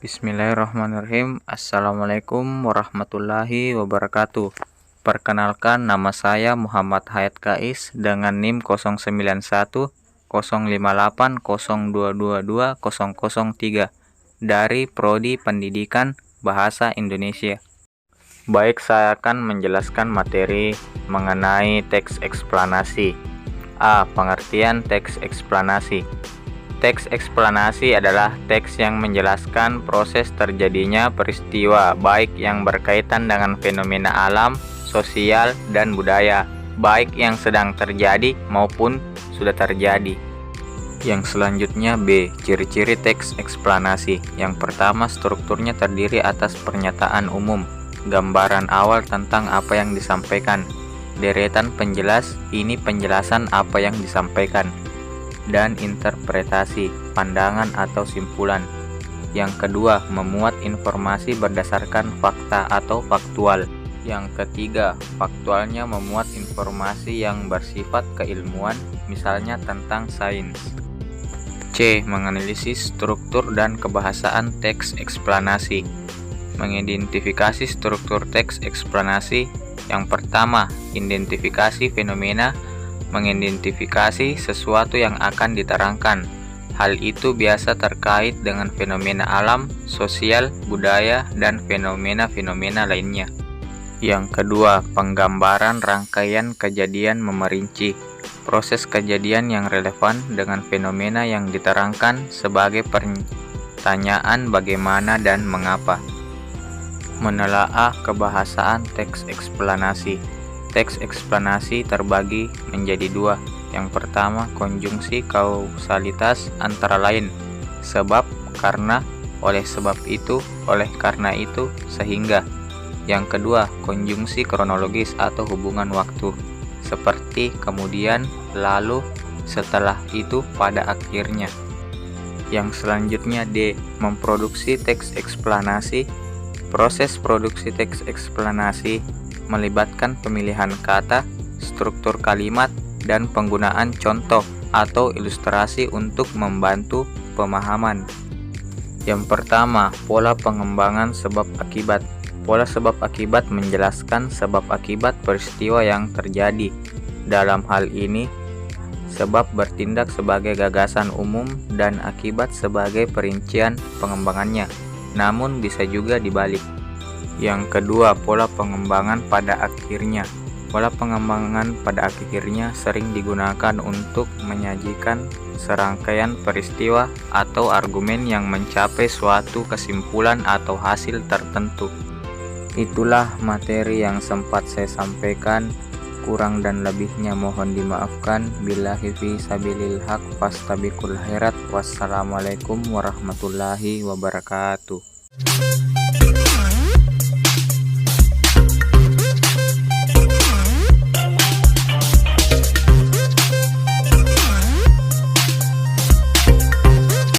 Bismillahirrahmanirrahim. Assalamualaikum warahmatullahi wabarakatuh. Perkenalkan, nama saya Muhammad Hayat Kais dengan NIM 091 058 0222 003 dari Prodi Pendidikan Bahasa Indonesia. Baik, saya akan menjelaskan materi mengenai teks eksplanasi. A. Pengertian teks eksplanasi. Teks eksplanasi adalah teks yang menjelaskan proses terjadinya peristiwa, baik yang berkaitan dengan fenomena alam, sosial, dan budaya, baik yang sedang terjadi maupun sudah terjadi. Yang selanjutnya B. Ciri-ciri teks eksplanasi. Yang pertama, strukturnya terdiri atas pernyataan umum, gambaran awal tentang apa yang disampaikan, deretan penjelas, ini penjelasan apa yang disampaikan, dan interpretasi, pandangan atau simpulan. Yang kedua, memuat informasi berdasarkan fakta atau faktual. Yang ketiga, faktualnya memuat informasi yang bersifat keilmuan, misalnya tentang sains. C. Menganalisis struktur dan kebahasaan teks eksplanasi. Mengidentifikasi struktur teks eksplanasi. Yang pertama, identifikasi fenomena, mengidentifikasi sesuatu yang akan diterangkan. Hal itu biasa terkait dengan fenomena alam, sosial, budaya, dan fenomena-fenomena lainnya. Yang kedua, penggambaran rangkaian kejadian memerinci. Proses kejadian yang relevan dengan fenomena yang diterangkan sebagai pertanyaan bagaimana dan mengapa. Menelaah kebahasaan teks eksplanasi. Teks eksplanasi terbagi menjadi dua. Yang pertama, konjungsi kausalitas, antara lain, sebab, karena, oleh sebab itu, oleh karena itu, sehingga. Yang kedua, konjungsi kronologis atau hubungan waktu, seperti kemudian, lalu, setelah itu, pada akhirnya. Yang selanjutnya D. Memproduksi teks eksplanasi. Proses produksi teks eksplanasi melibatkan pemilihan kata, struktur kalimat, dan penggunaan contoh atau ilustrasi untuk membantu pemahaman. Yang pertama, pola pengembangan sebab akibat. Pola sebab akibat menjelaskan sebab akibat peristiwa yang terjadi. Dalam hal ini, sebab bertindak sebagai gagasan umum dan akibat sebagai perincian pengembangannya, namun bisa juga dibalik. Yang kedua, pola pengembangan pada akhirnya. Pola pengembangan pada akhirnya sering digunakan untuk menyajikan serangkaian peristiwa atau argumen yang mencapai suatu kesimpulan atau hasil tertentu. Itulah materi yang sempat saya sampaikan. Kurang dan lebihnya mohon dimaafkan. Billahi fi sabilil haq fastabiqul khairat. Wassalamualaikum warahmatullahi wabarakatuh.